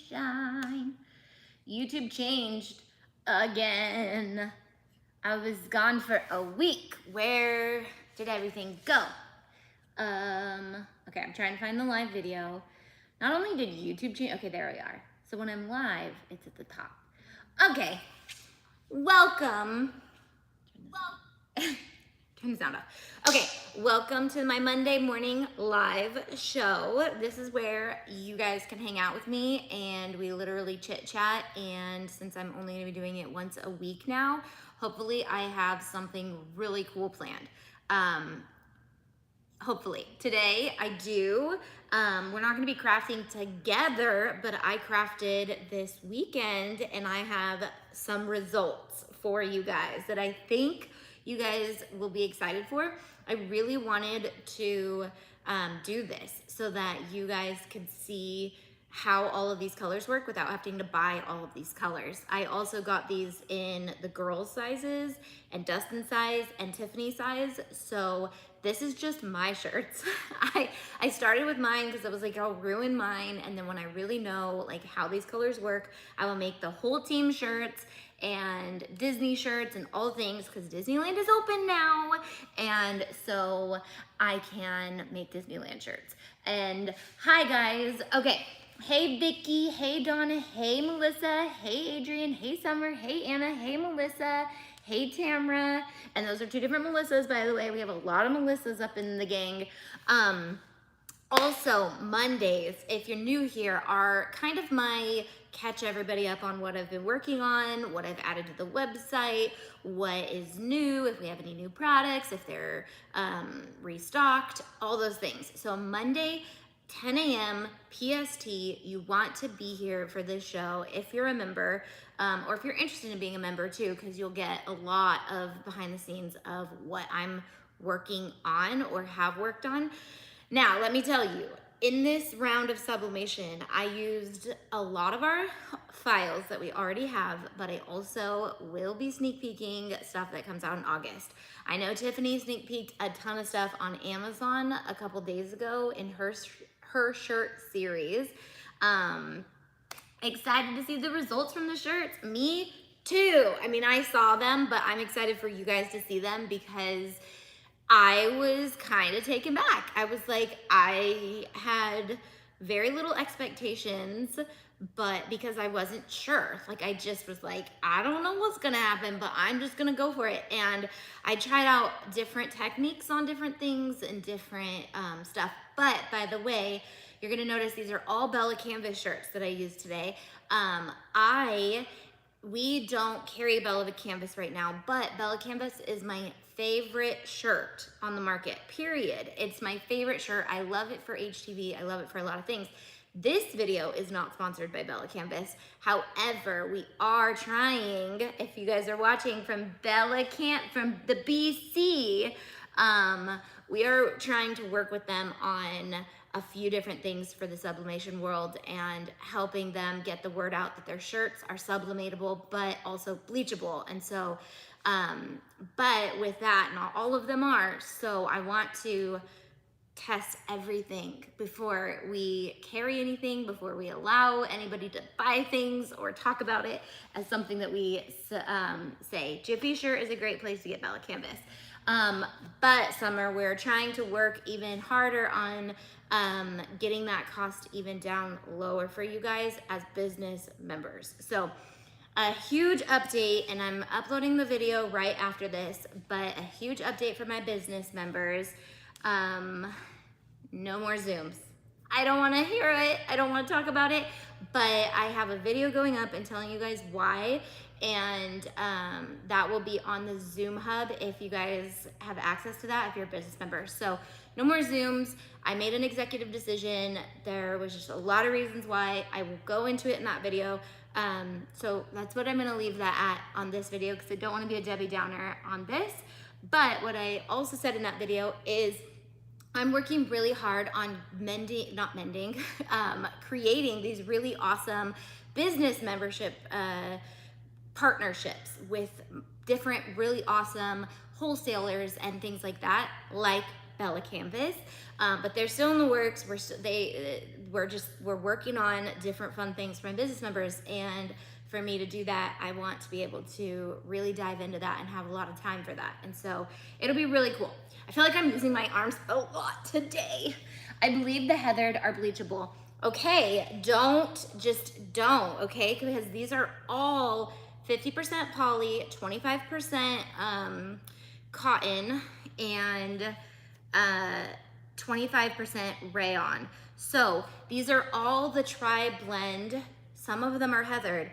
sunshine. YouTube changed again. I was gone for a week. Where did everything go? Okay, I'm trying to find the live video. Not only did YouTube change, okay, there we are. So when I'm live, it's at the top. Okay, welcome. Turn the sound off. Okay, welcome to my Monday morning live show. This is where you guys can hang out with me and we literally chit chat. And since I'm only gonna be doing it once a week now, hopefully I have something really cool planned. Hopefully. Today I do. We're not gonna be crafting together, but I crafted this weekend and I have some results for you guys that I think you guys will be excited for. I really wanted to do this so that you guys could see how all of these colors work without having to buy all of these colors. I also got these in the girls sizes and Dustin size and Tiffany size. So this is just my shirts. I started with mine because I was like, I'll ruin mine. And then when I really know like how these colors work, I will make the whole team shirts and Disney shirts and all things because Disneyland is open now. And so I can make Disneyland shirts. And hi guys, okay. Hey Vicky, hey Donna, hey Melissa, hey Adrian, hey Summer, hey Anna, hey Melissa, hey Tamra. And those are two different Melissas, by the way. We have a lot of Melissas up in the gang. Also, Mondays, if you're new here, are kind of my catch everybody up on what I've been working on, what I've added to the website, what is new, if we have any new products, if they're restocked, all those things. So Monday, 10 a.m. PST, you want to be here for this show if you're a member, or if you're interested in being a member too, because you'll get a lot of behind the scenes of what I'm working on or have worked on. Now, let me tell you, in this round of sublimation, I used a lot of our files that we already have, but I also will be sneak peeking stuff that comes out in August. I know Tiffany sneak peeked a ton of stuff on Amazon a couple days ago in her shirt series. Excited to see the results from the shirts. Me too. I mean, I saw them, but I'm excited for you guys to see them because I was kind of taken back. I was like, I had very little expectations, but because I wasn't sure, like I just was like, I don't know what's gonna happen, but I'm just gonna go for it. And I tried out different techniques on different things and different stuff. But by the way, you're gonna notice these are all Bella Canvas shirts that I used today. We don't carry Bella Canvas right now, but Bella Canvas is my favorite shirt on the market, period. It's my favorite shirt. I love it for HTV. I love it for a lot of things. This video is not sponsored by Bella Canvas. However, we are trying, if you guys are watching from from the BC, we are trying to work with them on a few different things for the sublimation world and helping them get the word out that their shirts are sublimatable, but also bleachable. And so, but with that, not all of them are. So I want to test everything before we carry anything, before we allow anybody to buy things or talk about it as something that we say. Jiffy shirt is a great place to get Bella Canvas. But Summer, we're trying to work even harder on getting that cost even down lower for you guys as business members. So a huge update, and I'm uploading the video right after this, but a huge update for my business members. No more Zooms. I don't want to hear it. I don't want to talk about it, but I have a video going up and telling you guys why. And that will be on the Zoom hub if you guys have access to that, if you're a business member. So no more Zooms. I made an executive decision. There was just a lot of reasons why. I will go into it in that video. So that's what I'm gonna leave that at on this video because I don't wanna be a Debbie Downer on this. But what I also said in that video is I'm working really hard on creating these really awesome business membership partnerships with different really awesome wholesalers and things like that, like Bella Canvas. But they're still in the works. we're working on different fun things for my business members, and for me to do that, I want to be able to really dive into that and have a lot of time for that. And so it'll be really cool. I feel like I'm using my arms a lot today. I believe the heathered are bleachable. Okay, don't, okay? Because these are all 50% poly, 25% cotton, and 25% rayon. So these are all the tri-blend. Some of them are heathered.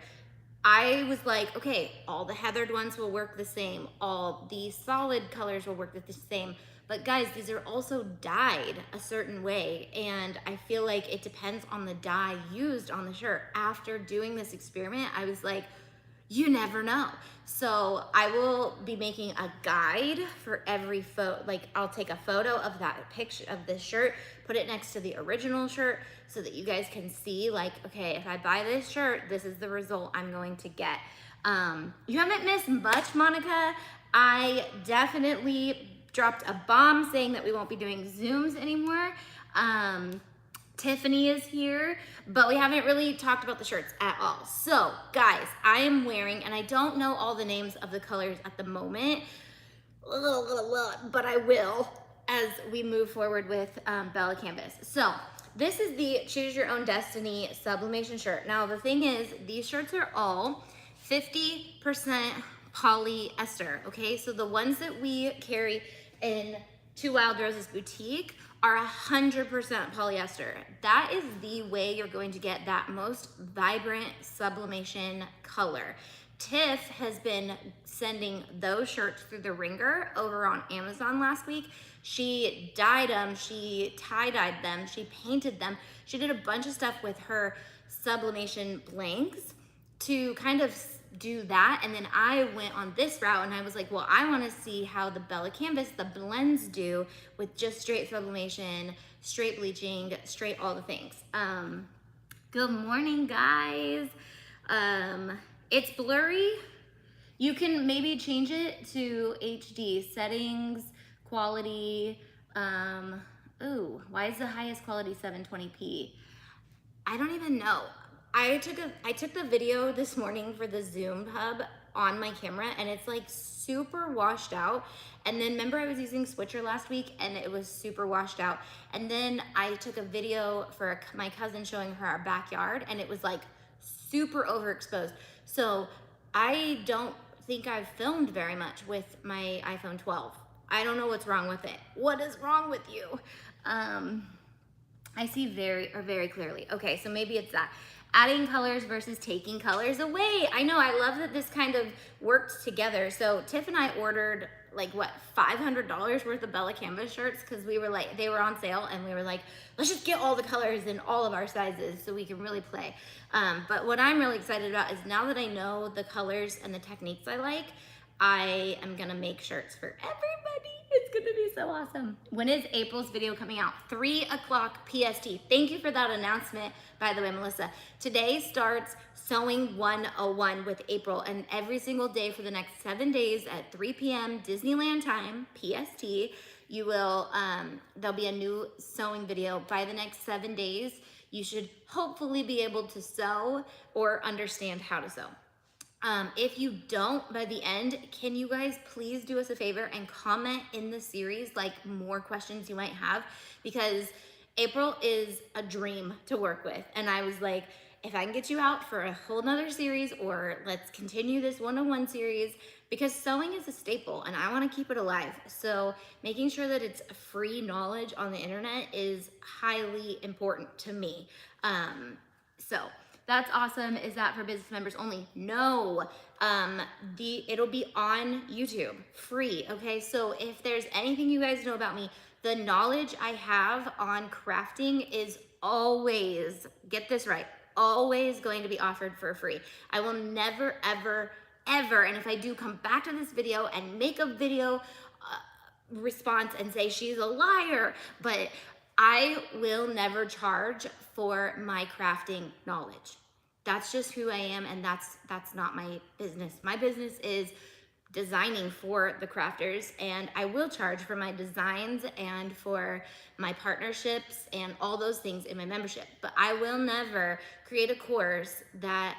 I was like, okay, all the heathered ones will work the same. All the solid colors will work the same. But guys, these are also dyed a certain way, and I feel like it depends on the dye used on the shirt. After doing this experiment, I was like, you never know. So I will be making a guide for every photo. Like, I'll take a photo of that picture of this shirt, put it next to the original shirt so that you guys can see, like, okay, if I buy this shirt, this is the result I'm going to get. You haven't missed much, Monica. I definitely dropped a bomb saying that we won't be doing Zooms anymore. Tiffany is here, but we haven't really talked about the shirts at all. So guys, I am wearing, and I don't know all the names of the colors at the moment, but I will as we move forward with Bella Canvas. So this is the Choose Your Own Destiny Sublimation shirt. Now the thing is, these shirts are all 50% polyester, okay? So the ones that we carry in Two Wild Roses Boutique are 100% polyester. That is the way you're going to get that most vibrant sublimation color. Tiff has been sending those shirts through the ringer over on Amazon last week. She dyed them, she tie-dyed them, she painted them. She did a bunch of stuff with her sublimation blanks to kind of do that. And then I went on this route, and I was like, well, I want to see how the Bella Canvas, the blends, do with just straight sublimation, straight bleaching, straight all the things. Good morning, guys. It's blurry. You can maybe change it to HD settings, quality. Ooh, why is the highest quality 720p? I don't even know. I took the video this morning for the Zoom hub on my camera, and it's like super washed out. And then remember, I was using Switcher last week and it was super washed out. And then I took a video for my cousin showing her our backyard, and it was like super overexposed. So I don't think I've filmed very much with my iPhone 12. I don't know what's wrong with it. What is wrong with you? I see very clearly. Okay, so maybe it's that. Adding colors versus taking colors away. I know, I love that this kind of worked together. So Tiff and I ordered like what, $500 worth of Bella Canvas shirts, because we were like, they were on sale, and we were like, let's just get all the colors in all of our sizes so we can really play. But what I'm really excited about is now that I know the colors and the techniques I like, I am gonna make shirts for everybody. It's gonna be so awesome. When is April's video coming out? 3 o'clock PST. Thank you for that announcement, by the way, Melissa. Today starts Sewing 101 with April, and every single day for the next 7 days at 3 p.m. Disneyland time, PST, you will, there'll be a new sewing video. By the next 7 days, you should hopefully be able to sew or understand how to sew. If you don't by the end, can you guys please do us a favor and comment in the series like more questions you might have, because April is a dream to work with. And I was like, if I can get you out for a whole nother series, or let's continue this 101 series, because sewing is a staple and I want to keep it alive. So making sure that it's free knowledge on the internet is highly important to me. So that's awesome. Is that for business members only? No, it'll be on YouTube, free, okay? So if there's anything you guys know about me, the knowledge I have on crafting is always, get this right, always going to be offered for free. I will never, ever, and if I do come back to this video and make a video response and say she's a liar, but I will never charge for my crafting knowledge. That's just who I am, and that's not my business. My business is designing for the crafters, and I will charge for my designs and for my partnerships and all those things in my membership. But I will never create a course that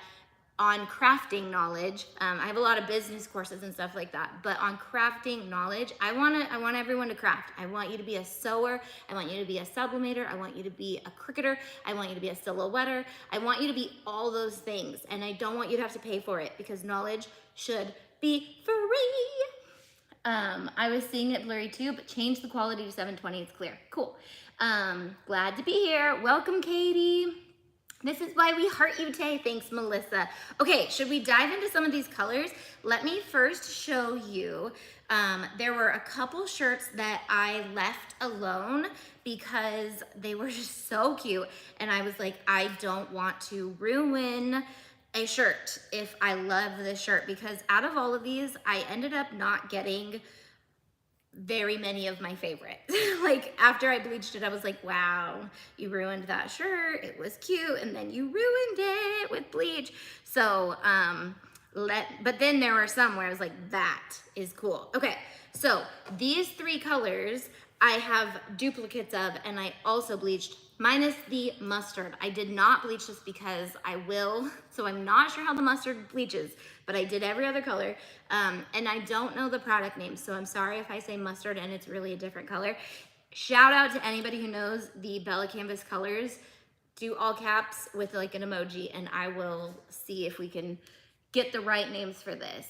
on crafting knowledge. I have a lot of business courses and stuff like that, but on crafting knowledge, I want everyone to craft. I want you to be a sewer. I want you to be a sublimator. I want you to be a cricketer. I want you to be a silhouetter. I want you to be all those things, and I don't want you to have to pay for it, because knowledge should be free. I was seeing it blurry too, but change the quality to 720. It's clear. Cool. Glad to be here. Welcome, Katie. This is why we heart you, Tay. Thanks, Melissa. Okay, should we dive into some of these colors? Let me first show you. There were a couple shirts that I left alone because they were just so cute. And I was like, I don't want to ruin a shirt if I love this shirt, because out of all of these, I ended up not getting very many of my favorites. Like after I bleached it, I was like, wow, you ruined that shirt. It was cute. And then you ruined it with bleach. So, but then there were some where I was like, that is cool. Okay. So these three colors I have duplicates of, and I also bleached, minus the mustard. I did not bleach this because I will, so I'm not sure how the mustard bleaches, but I did every other color. And I don't know the product name, so I'm sorry if I say mustard and it's really a different color. Shout out to anybody who knows the Bella Canvas colors. Do all caps with like an emoji, and I will see if we can get the right names for this.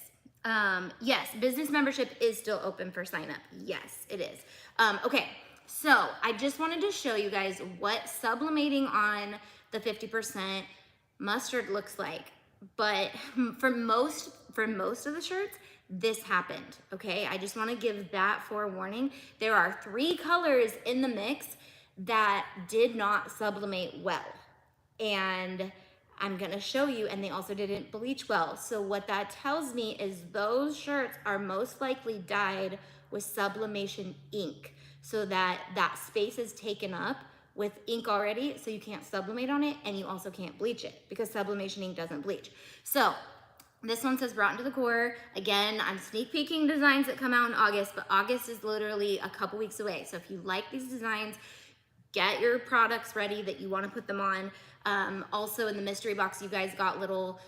Yes, business membership is still open for sign up. Yes, it is. Okay, so I just wanted to show you guys what sublimating on the 50% mustard looks like. But for most of the shirts, this happened, okay? I just wanna give that forewarning. There are 3 colors in the mix that did not sublimate well. And I'm gonna show you, and they also didn't bleach well. So what that tells me is those shirts are most likely dyed with sublimation ink, so that that space is taken up with ink already, so you can't sublimate on it, and you also can't bleach it because sublimation ink doesn't bleach. So this one says brought into the core. Again, I'm sneak peeking designs that come out in August, but August is literally a couple weeks away. So if you like these designs, get your products ready that you want to put them on. Also in the mystery box, you guys got little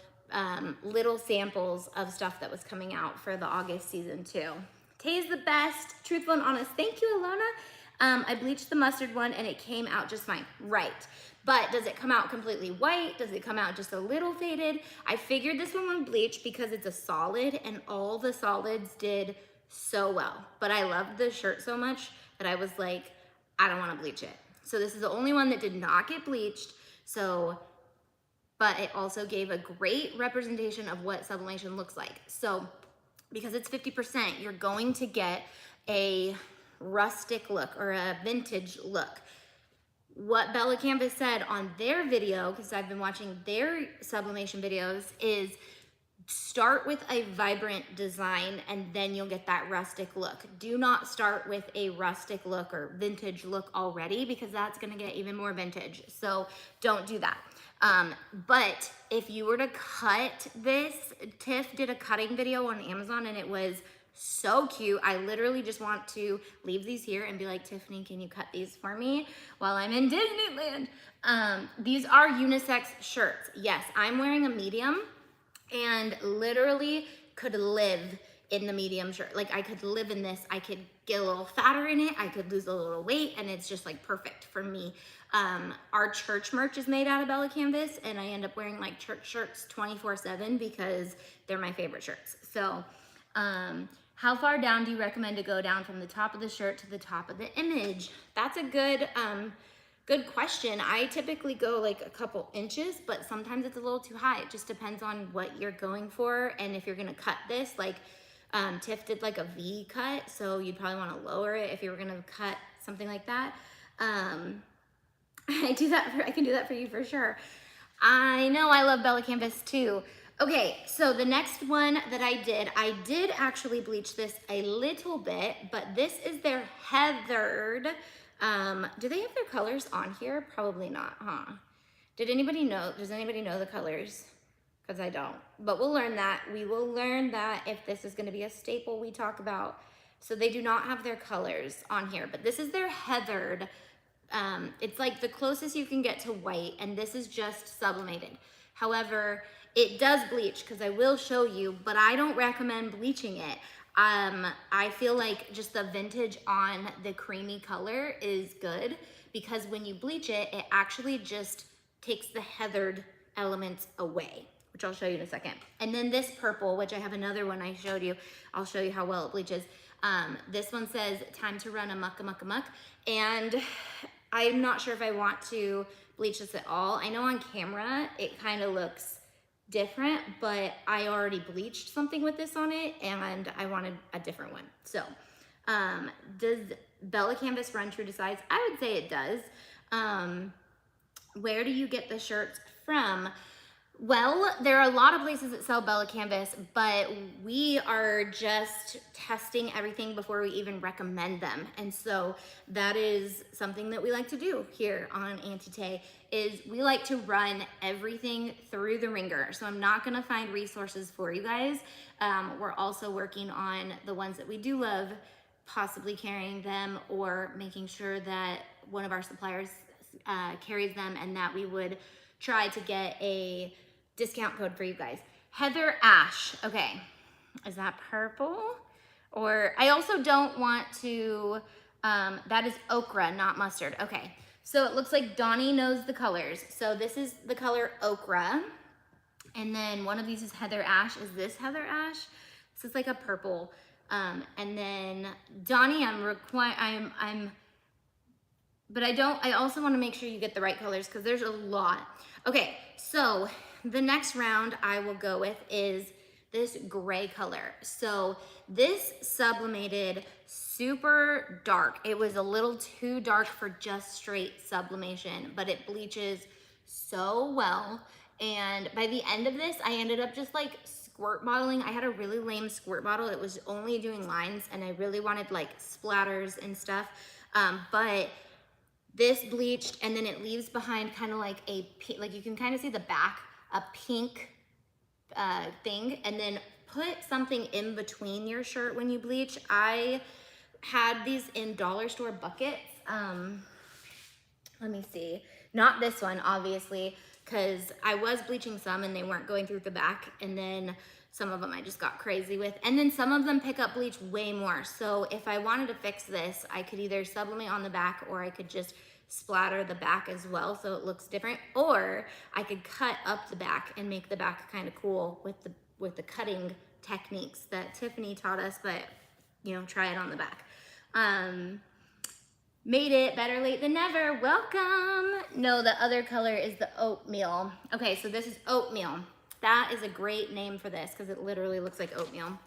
samples of stuff that was coming out for the August season too. Tay's the best, truthful and honest. Thank you, Alona. I bleached the mustard one and it came out just fine. Right. But does it come out completely white? Does it come out just a little faded? I figured this one would bleach because it's a solid, and all the solids did so well. But I loved the shirt so much that I was like, I don't want to bleach it. So this is the only one that did not get bleached. So, but it also gave a great representation of what sublimation looks like. So because it's 50%, you're going to get a rustic look or a vintage look. What Bella Canvas said on their video, because I've been watching their sublimation videos, is start with a vibrant design and then you'll get that rustic look. Do not start with a rustic look or vintage look already, because that's gonna get even more vintage. So don't do that. But if you were to cut this, Tiff did a cutting video on Amazon and it was so cute. I literally just want to leave these here and be like, Tiffany, can you cut these for me while I'm in Disneyland? These are unisex shirts. Yes, I'm wearing a medium and literally could live in the medium shirt. Like I could live in this. I could get a little fatter in it. I could lose a little weight, and it's just like perfect for me. Our church merch is made out of Bella Canvas, and I end up wearing like church shirts 24/7 because they're my favorite shirts. So, how far down do you recommend to go down from the top of the shirt to the top of the image? That's a good question. I typically go like a couple inches, but sometimes it's a little too high. It just depends on what you're going for. And if you're gonna cut this, like Tiff did like a V cut, so you'd probably wanna lower it if you were gonna cut something like that. I can do that for you for sure. I know, I love Bella Canvas too. Okay, so the next one that I did actually bleach this a little bit, but this is their heathered. Do they have their colors on here? Probably not, huh? Does anybody know the colors? because I don't. But we'll learn that. We will learn that if this is gonna be a staple we talk about. So they do not have their colors on here, but this is their heathered. It's like the closest you can get to white, and this is just sublimated. However, it does bleach, because I will show you, but I don't recommend bleaching it. I feel like just the vintage on the creamy color is good, because when you bleach it, it actually just takes the heathered elements away, which I'll show you in a second. And then this purple, which I have another one I showed you, I'll show you how well it bleaches. This one says time to run amok, amok, amok. And I'm not sure if I want to bleach this at all. I know on camera it kind of looks different, but I already bleached something with this on it and I wanted a different one. So does Bella Canvas run true to size? I would say it does. Where do you get the shirts from? Well, there are a lot of places that sell Bella Canvas, but we are just testing everything before we even recommend them. And so that is something that we like to do here on Auntie Tay, is we like to run everything through the ringer. So I'm not gonna find resources for you guys. We're also working on the ones that we do love, possibly carrying them or making sure that one of our suppliers carries them, and that we would try to get a discount code for you guys. Heather Ash, okay, is that purple? Or I also don't want to, that is okra, not mustard. Okay, so it looks like Donnie knows the colors. So this is the color okra, and then one of these is Heather Ash. Is this Heather Ash? This is like a purple. And then Donnie, but I also want to make sure you get the right colors, because there's a lot. Okay, so the next round I will go with is this gray color. So this sublimated super dark. It was a little too dark for just straight sublimation, but it bleaches so well. And by the end of this, I ended up just like squirt bottling. I had a really lame squirt bottle. It was only doing lines, and I really wanted like splatters and stuff. But this bleached, and then it leaves behind kind of like a, like you can kind of see the back, a pink thing, and then put something in between your shirt when you bleach. I had these in dollar store buckets. Let me see, not this one obviously, because I was bleaching some and they weren't going through the back, and then some of them I just got crazy with, and then some of them pick up bleach way more. So if I wanted to fix this, I could either sublimate on the back, or I could just splatter the back as well so it looks different, or I could cut up the back and make the back kind of cool with the cutting techniques that Tiffany taught us, but you know, try it on the back. Made it, better late than never. Welcome. No, the other color is the oatmeal. Okay, so this is oatmeal. That is a great name for this, because it literally looks like oatmeal.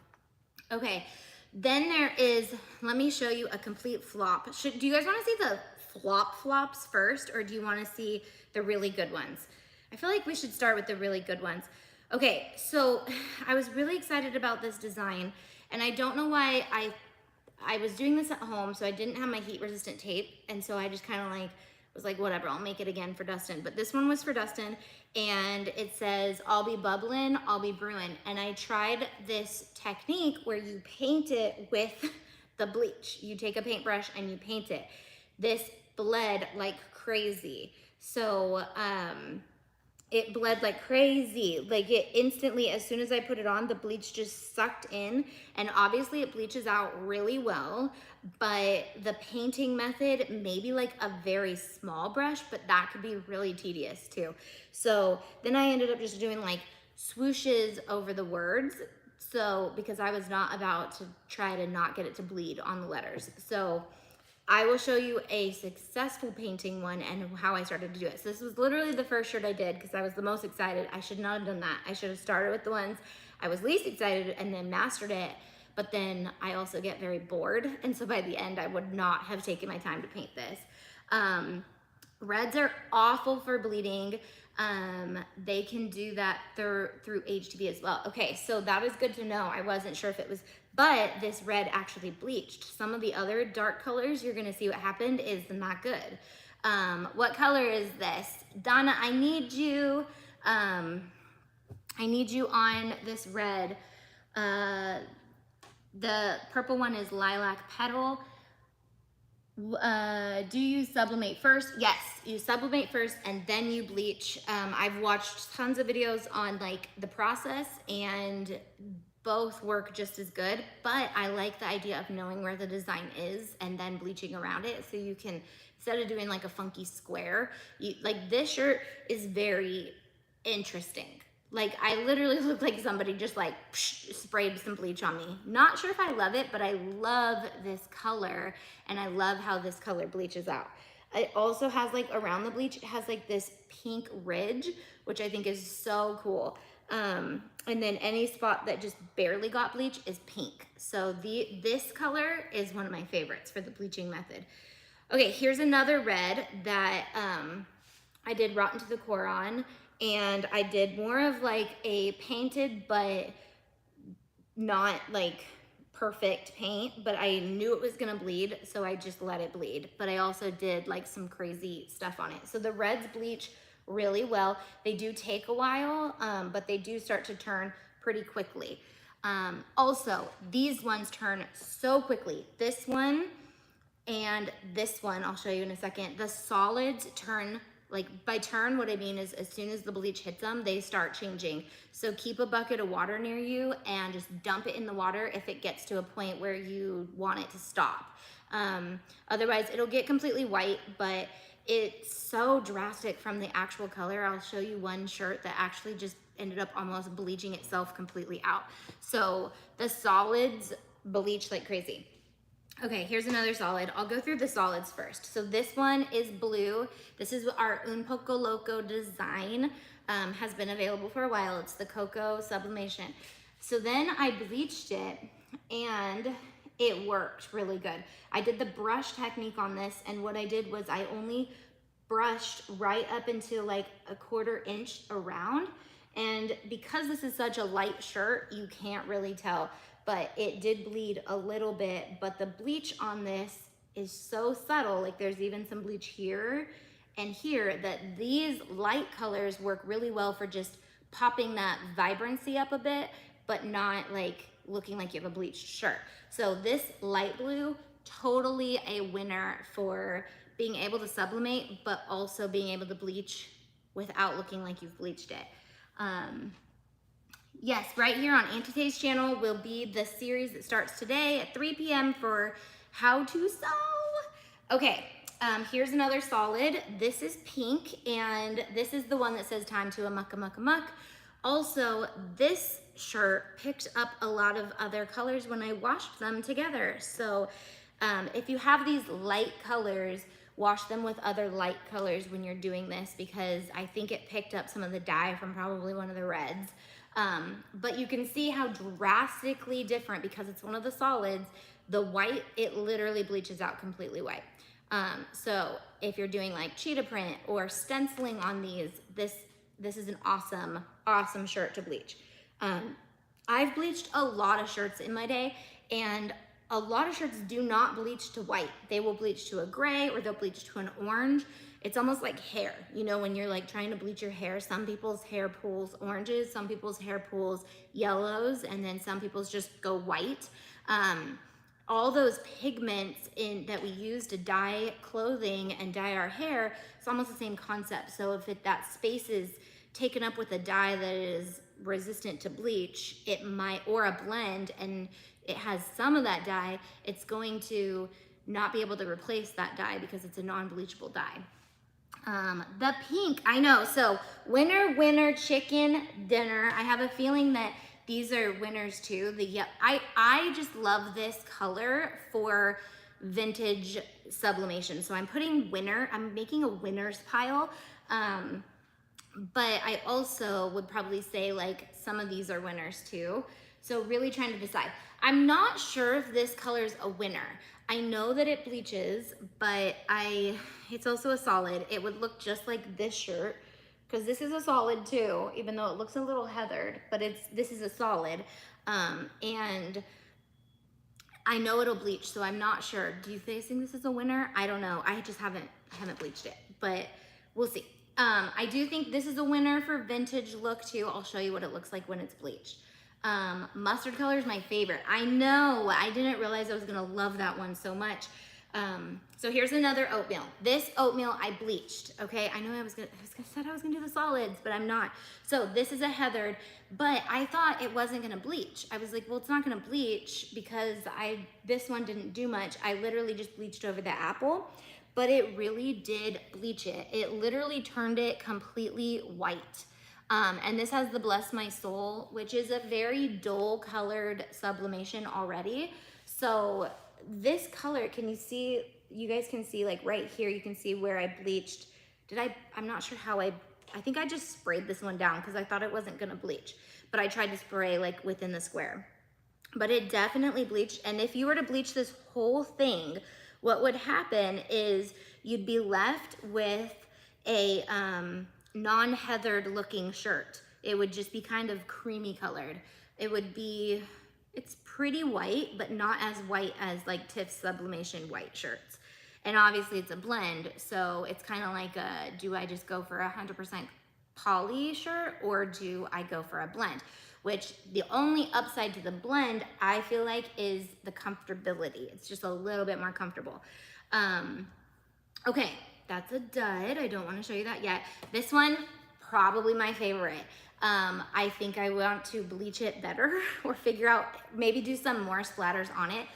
Okay, then there is, let me show you a complete flop. Do you guys want to see the flops first, or do you want to see the really good ones? I feel like we should start with the really good ones. Okay, so I was really excited about this design, and I don't know why. I was doing this at home, so I didn't have my heat resistant tape, and so I just kind of like was like, whatever, I'll make it again for Dustin. But this one was for Dustin, and it says, I'll be bubbling, I'll be brewing. And I tried this technique where you paint it with the bleach. You take a paintbrush and you paint it. This bled like crazy. So it bled like crazy. Like it instantly, as soon as I put it on, the bleach just sucked in, and obviously it bleaches out really well, but the painting method, maybe like a very small brush, but that could be really tedious too. So then I ended up just doing like swooshes over the words. So, because I was not about to try to not get it to bleed on the letters. So I will show you a successful painting one and how I started to do it. So this was literally the first shirt I did because I was the most excited. I should not have done that. I should have started with the ones I was least excited and then mastered it. But then I also get very bored. And so by the end, I would not have taken my time to paint this. Reds are awful for bleeding. They can do that through HTV as well. Okay, so that is good to know. I wasn't sure if it was, but this red actually bleached. Some of the other dark colors, you're gonna see what happened, is not good. What color is this? Donna, I need you. I need you on this red. The purple one is Lilac Petal. Do you sublimate first? Yes, you sublimate first and then you bleach. I've watched tons of videos on like the process and both work just as good, but I like the idea of knowing where the design is and then bleaching around it, so you can, instead of doing like a funky square, like this shirt is very interesting. Like I literally look like somebody just like sprayed some bleach on me. Not sure if I love it, but I love this color and I love how this color bleaches out. It also has like around the bleach, it has like this pink ridge, which I think is so cool. And then any spot that just barely got bleach is pink. So this color is one of my favorites for the bleaching method. Okay, here's another red that I did Rotten to the Core on, and I did more of like a painted but not like perfect paint, but I knew it was gonna bleed, so I just let it bleed. But I also did like some crazy stuff on it. So the reds bleach really well. They do take a while, but they do start to turn pretty quickly. Also, these ones turn so quickly. This one and this one, I'll show you in a second. The solids turn, like by turn, what I mean is as soon as the bleach hits them, they start changing. So keep a bucket of water near you and just dump it in the water if it gets to a point where you want it to stop. Otherwise, it'll get completely white, but it's so drastic from the actual color. I'll show you one shirt that actually just ended up almost bleaching itself completely out. So the solids bleach like crazy. Okay, here's another solid. I'll go through the solids first. So this one is blue. This is our Un Poco Loco design. Has been available for a while. It's the Cocoa Sublimation. So then I bleached it and it worked really good. I did the brush technique on this, and what I did was I only brushed right up into like a 1/4 inch around. And because this is such a light shirt, you can't really tell, but it did bleed a little bit. But the bleach on this is so subtle, like there's even some bleach here and here, that these light colors work really well for just popping that vibrancy up a bit, but not like looking like you have a bleached shirt. So this light blue, totally a winner for being able to sublimate, but also being able to bleach without looking like you've bleached it. Yes, right here on Auntie's channel will be the series that starts today at 3 p.m. for how to sew. Okay, here's another solid. This is pink, and this is the one that says time to amuck, amuck, amuck. Also, this shirt picked up a lot of other colors when I washed them together. So if you have these light colors, wash them with other light colors when you're doing this, because I think it picked up some of the dye from probably one of the reds. But you can see how drastically different, because it's one of the solids, the white, it literally bleaches out completely white. So if you're doing like cheetah print or stenciling on these, this is an awesome, awesome shirt to bleach. I've bleached a lot of shirts in my day, and a lot of shirts do not bleach to white. They will bleach to a gray, or they'll bleach to an orange. It's almost like hair. You know, when you're like trying to bleach your hair, some people's hair pulls oranges, some people's hair pulls yellows, and then some people's just go white. All those pigments that we use to dye clothing and dye our hair, it's almost the same concept. So if that space is taken up with a dye that is resistant to bleach, it might, or a blend, and it has some of that dye, it's going to not be able to replace that dye because it's a non-bleachable dye. The pink, I know, so winner chicken dinner. I have a feeling that these are winners too. I just love this color for vintage sublimation. So I'm making a winners pile. But I also would probably say like some of these are winners too. So really trying to decide. I'm not sure if this color is a winner. I know that it bleaches, but it's also a solid. It would look just like this shirt, because this is a solid too, even though it looks a little heathered, but this is a solid. And I know it'll bleach, so I'm not sure. Do you guys think this is a winner? I don't know. I just haven't bleached it, but we'll see. I do think this is a winner for vintage look too. I'll show you what it looks like when it's bleached. Mustard color is my favorite. I know, I didn't realize I was gonna love that one so much. So here's another oatmeal. This oatmeal I bleached, okay? I know I said I was gonna do the solids, but I'm not. So this is a heathered, but I thought it wasn't gonna bleach. I was like, well, it's not gonna bleach because this one didn't do much. I literally just bleached over the apple, but it really did bleach it. It literally turned it completely white. And this has the Bless My Soul, which is a very dull colored sublimation already. So this color, can you see, you guys can see like right here, you can see where I bleached. I'm not sure how I think I just sprayed this one down because I thought it wasn't gonna bleach, but I tried to spray like within the square. But it definitely bleached, and if you were to bleach this whole thing, what would happen is you'd be left with a non-heathered looking shirt. It would just be kind of creamy colored. It's pretty white, but not as white as like Tiff's Sublimation white shirts. And obviously it's a blend, so it's kind of like do I just go for 100% poly shirt or do I go for a blend? Which the only upside to the blend, I feel like, is the comfortability. It's just a little bit more comfortable. Okay, that's a dud. I don't want to show you that yet. This one, probably my favorite. I think I want to bleach it better or figure out, maybe do some more splatters on it.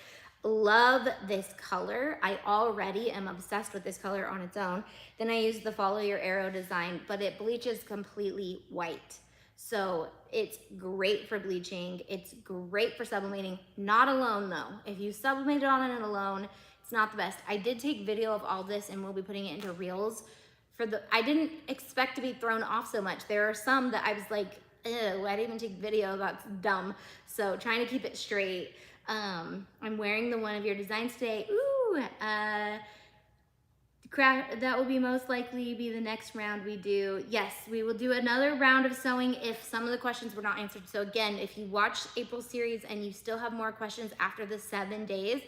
Love this color. I already am obsessed with this color on its own. Then I use the Follow Your Arrow design, but it bleaches completely white. So it's great for bleaching. It's great for sublimating. Not alone though. If you sublimate it on it alone, it's not the best. I did take video of all this and we'll be putting it into reels. I didn't expect to be thrown off so much. There are some that I was like, ew, I didn't even take video, that's dumb. So trying to keep it straight. I'm wearing the One of Your designs today. Ooh, that will be most likely be the next round we do. Yes, we will do another round of sewing if some of the questions were not answered. So again, if you watched April's series and you still have more questions after the 7 days,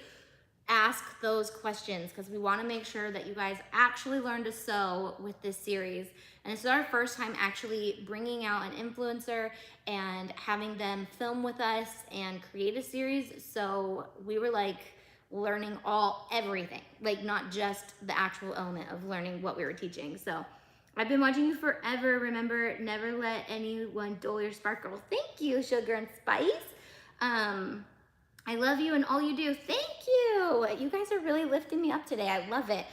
ask those questions because we want to make sure that you guys actually learn to sew with this series. And this is our first time actually bringing out an influencer and having them film with us and create a series. So we were like learning everything, like not just the actual element of learning what we were teaching. So I've been watching you forever. Remember, never let anyone dull your sparkle. Thank you, Sugar and Spice. I love you and all you do. Thank you. You guys are really lifting me up today. I love it.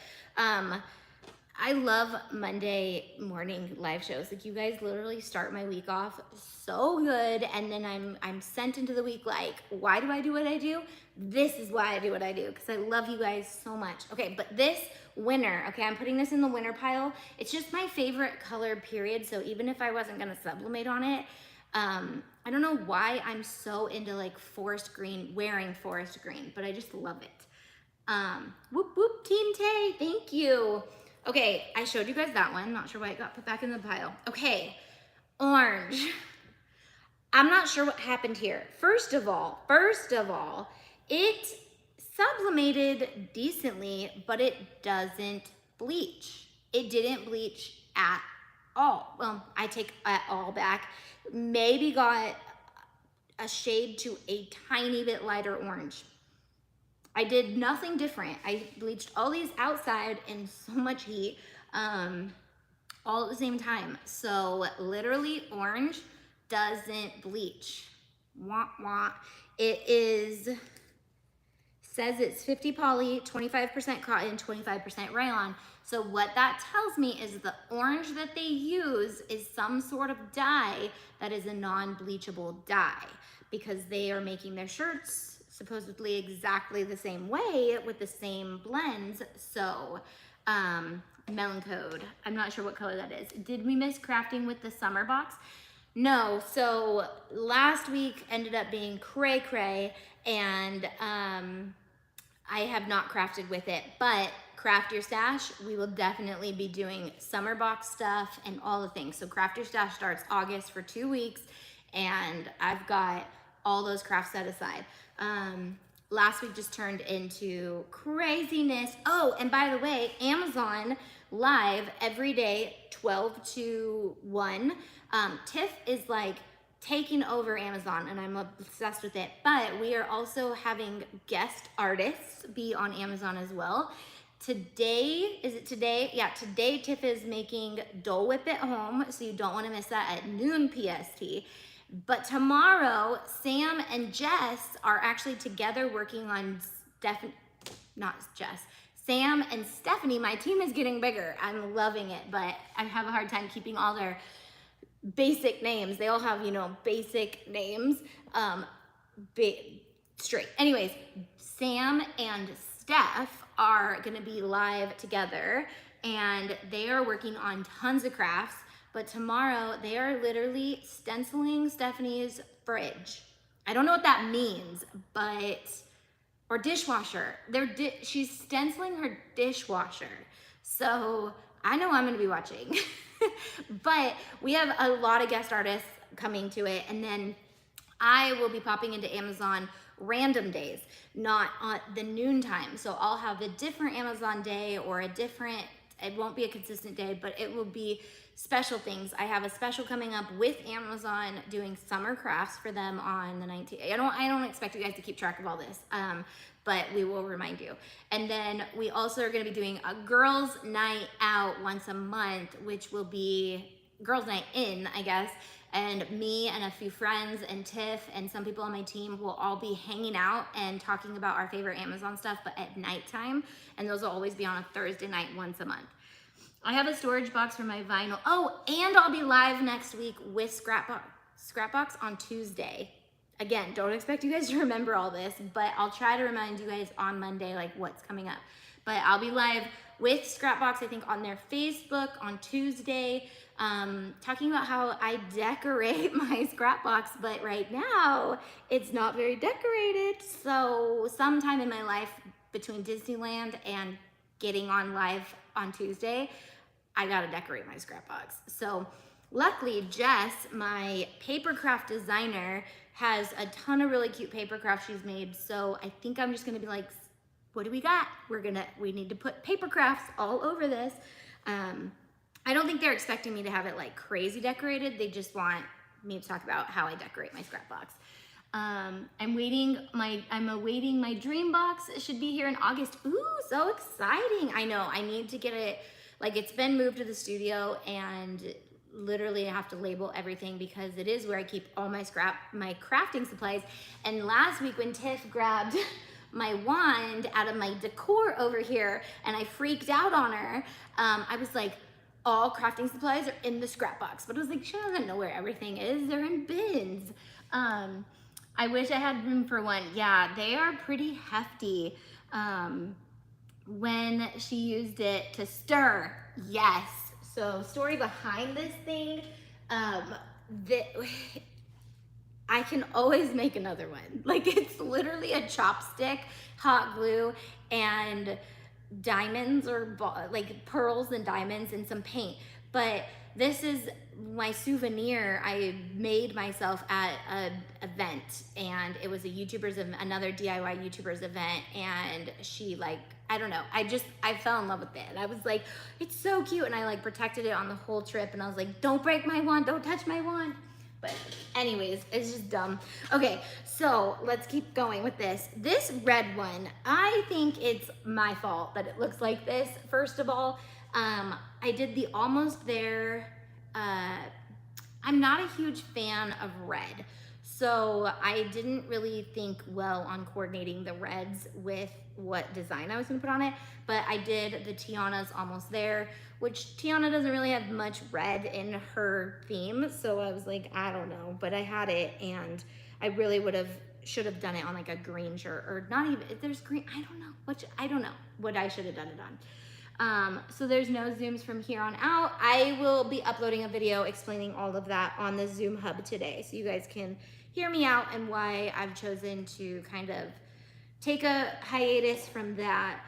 I love Monday morning live shows. Like, you guys literally start my week off so good, and then I'm sent into the week like, why do I do what I do? This is why I do what I do, because I love you guys so much. Okay, but this winner, okay, I'm putting this in the winner pile. It's just my favorite color, period. So even if I wasn't gonna sublimate on it, I don't know why I'm so into like forest green, wearing forest green, but I just love it. Whoop whoop, Team Tay, thank you. Okay, I showed you guys that one. Not sure why it got put back in the pile. Okay, orange. I'm not sure what happened here. First of all, it sublimated decently, but it doesn't bleach. It didn't bleach at all. Well, I take at all back. Maybe got a shade to a tiny bit lighter orange. I did nothing different. I bleached all these outside in so much heat, all at the same time. So literally orange doesn't bleach. Wah, wah. Says it's 50 poly, 25% cotton, 25% rayon. So what that tells me is the orange that they use is some sort of dye that is a non-bleachable dye, because they are making their shirts supposedly exactly the same way with the same blends. So Melon Code, I'm not sure what color that is. Did we miss crafting with the summer box? No. So last week ended up being cray cray, and I have not crafted with it, but Craft Your Stash, we will definitely be doing summer box stuff and all the things. So Craft Your Stash starts August for 2 weeks, and I've got all those crafts set aside. last week just turned into craziness. Oh, and by the way, Amazon Live every day, 12 to 1. Tiff is like taking over Amazon, and I'm obsessed with it. But we are also having guest artists be on Amazon as well. Today, is it today? Yeah, today Tiff is making Dole Whip at home, so you don't want to miss that at noon PST. But tomorrow, Sam and Jess are actually together working on Sam and Stephanie. My team is getting bigger. I'm loving it, but I have a hard time keeping all their basic names. They all have, you know, basic names straight. Anyways, Sam and Steph are gonna be live together, and they are working on tons of crafts. But tomorrow they are literally stenciling Stephanie's fridge. I don't know what that means, or dishwasher. She's stenciling her dishwasher. So I know I'm gonna be watching. But we have a lot of guest artists coming to it, and then I will be popping into Amazon random days, not on the noon time. So I'll have a different Amazon day, or it won't be a consistent day, but it will be special things. I have a special coming up with Amazon doing summer crafts for them on the 19th. I don't expect you guys to keep track of all this, but we will remind you. And then we also are gonna be doing a girls' night out once a month, which will be girls' night in, I guess. And me and a few friends and Tiff and some people on my team will all be hanging out and talking about our favorite Amazon stuff, but at nighttime. And those will always be on a Thursday night once a month. I have a storage box for my vinyl. Oh, and I'll be live next week with Scrapbox on Tuesday. Again, don't expect you guys to remember all this, but I'll try to remind you guys on Monday, like what's coming up. But I'll be live with Scrapbox, I think on their Facebook on Tuesday, talking about how I decorate my Scrapbox, but right now it's not very decorated. So sometime in my life between Disneyland and getting on live on Tuesday, I gotta decorate my Scrapbox. So luckily, Jess, my paper craft designer, has a ton of really cute paper craft she's made. So I think I'm just gonna be like, what do we got? We need to put paper crafts all over this. I don't think they're expecting me to have it like crazy decorated. They just want me to talk about how I decorate my Scrapbox. I'm awaiting my dream box. It should be here in August. Ooh, so exciting. I know, I need to get it, like it's been moved to the studio, and literally I have to label everything because it is where I keep all my crafting supplies. And last week when Tiff grabbed my wand out of my decor over here and I freaked out on her, I was like, all crafting supplies are in the Scrapbox. But I was like, she doesn't know where everything is. They're in bins. I wish I had room for one. Yeah, they are pretty hefty. When she used it to stir, yes. So story behind this thing, I can always make another one. Like it's literally a chopstick, hot glue, and diamonds, or like pearls and diamonds and some paint. But this is my souvenir I made myself at an event, and it was another DIY YouTuber's event, and she like, I don't know, I fell in love with it. And I was like, it's so cute, and I like protected it on the whole trip, and I was like, don't break my wand, don't touch my wand. But anyways, it's just dumb. Okay, so let's keep going with this. This red one, I think it's my fault that it looks like this. First of all, I did the Almost There. I'm not a huge fan of red, so I didn't really think well on coordinating the reds with what design I was gonna put on it, but I did the Tiana's Almost There, which Tiana doesn't really have much red in her theme, so I was like, I don't know, but I had it, and I really should have done it on like a green shirt, or not even, if there's green, I don't know what I should have done it on. So there's no zooms from here on out. I will be uploading a video explaining all of that on the Zoom Hub today, so you guys can hear me out and why I've chosen to kind of take a hiatus from that.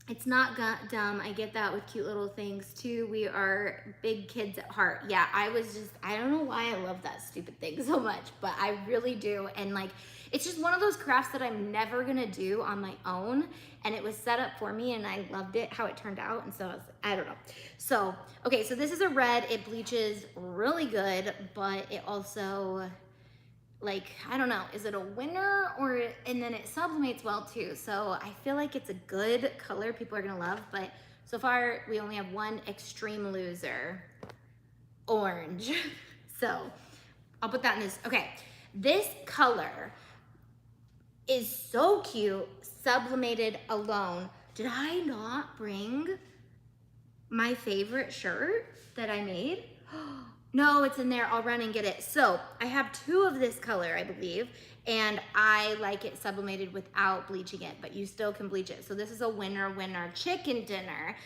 It's not dumb. I get that with cute little things too. We are big kids at heart. Yeah, I don't know why I love that stupid thing so much, but I really do. And like, it's just one of those crafts that I'm never gonna do on my own. And it was set up for me and I loved it, how it turned out. And so I don't know. So, okay, so this is a red. It bleaches really good, but it also, like, I don't know, is it a winner or, and then it sublimates well too. So I feel like it's a good color people are gonna love, but so far we only have one extreme loser, orange. So I'll put that in this. Okay, this color is so cute, sublimated alone. Did I not bring my favorite shirt that I made? No, it's in there. I'll run and get it. So I have 2 of this color, I believe, and I like it sublimated without bleaching it, but you still can bleach it. So this is a winner chicken dinner.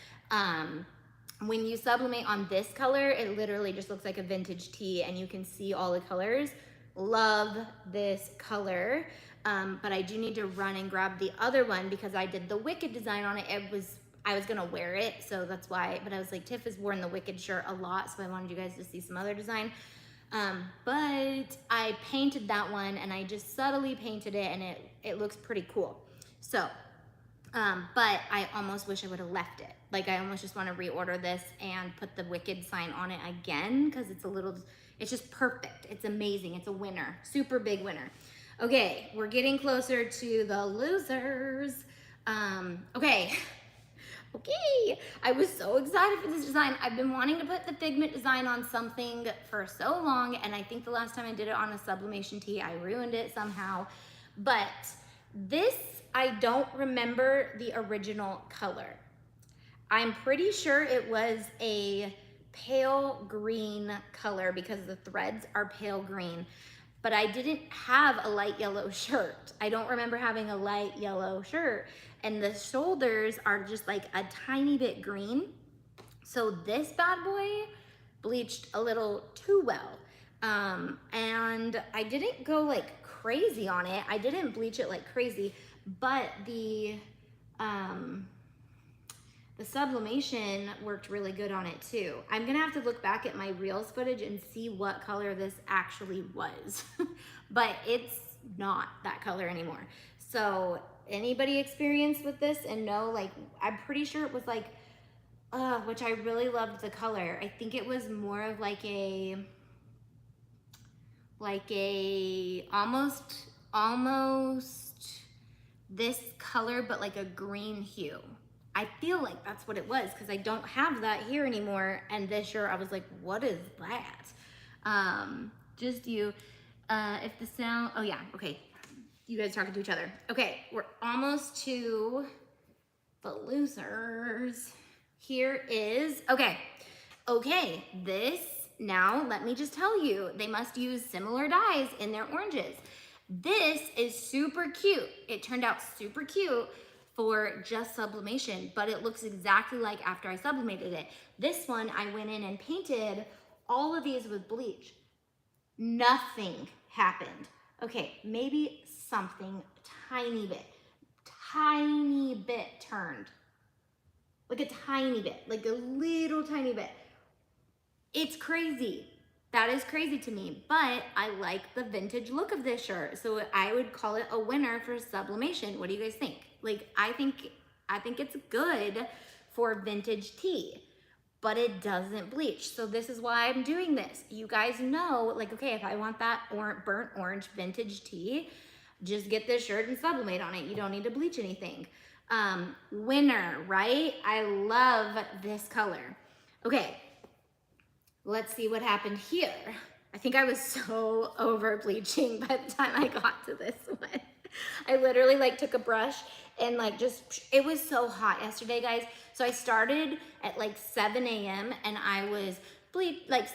When you sublimate on this color, it literally just looks like a vintage tee and you can see all the colors. Love this color. But I do need to run and grab the other one because I did the Wicked design on it. I was gonna wear it, so that's why, but I was like, Tiff has worn the Wicked shirt a lot, so I wanted you guys to see some other design. But I painted that one and I just subtly painted it and it looks pretty cool. So, but I almost wish I would have left it. Like I almost just wanna reorder this and put the Wicked sign on it again because it's just perfect. It's amazing, it's a winner, super big winner. Okay, we're getting closer to the losers. Okay. Okay, I was so excited for this design. I've been wanting to put the figment design on something for so long, and I think the last time I did it on a sublimation tee, I ruined it somehow. But this, I don't remember the original color. I'm pretty sure it was a pale green color because the threads are pale green, but I didn't have a light yellow shirt. I don't remember having a light yellow shirt. And the shoulders are just like a tiny bit green. So this bad boy bleached a little too well. And I didn't go like crazy on it. I didn't bleach it like crazy, but the sublimation worked really good on it too. I'm gonna have to look back at my Reels footage and see what color this actually was, but it's not that color anymore. So anybody experienced with this and know, like, I'm pretty sure it was like, which I really loved the color. I think it was more of like a almost this color, but like a green hue. I feel like that's what it was because I don't have that here anymore. And this shirt, I was like, what is that? Just you, if the sound, oh yeah, okay. You guys talking to each other. Okay, we're almost to the losers. Here is, okay, this, now let me just tell you, they must use similar dyes in their oranges. This is super cute. It turned out super cute for just sublimation, but it looks exactly like after I sublimated it. This one, I went in and painted all of these with bleach. Nothing happened. Okay, maybe something tiny bit turned. Like a tiny bit, like a little tiny bit. It's crazy. That is crazy to me, but I like the vintage look of this shirt. So I would call it a winner for sublimation. What do you guys think? Like, I think it's good for vintage tee, but it doesn't bleach. So this is why I'm doing this. You guys know, like, okay, if I want that burnt orange vintage tee, just get this shirt and sublimate on it. You don't need to bleach anything. Winner, right? I love this color. Okay, let's see what happened here. I think I was so over bleaching by the time I got to this one. I literally like took a brush and like just, it was so hot yesterday, guys. So I started at like 7 a.m. and I was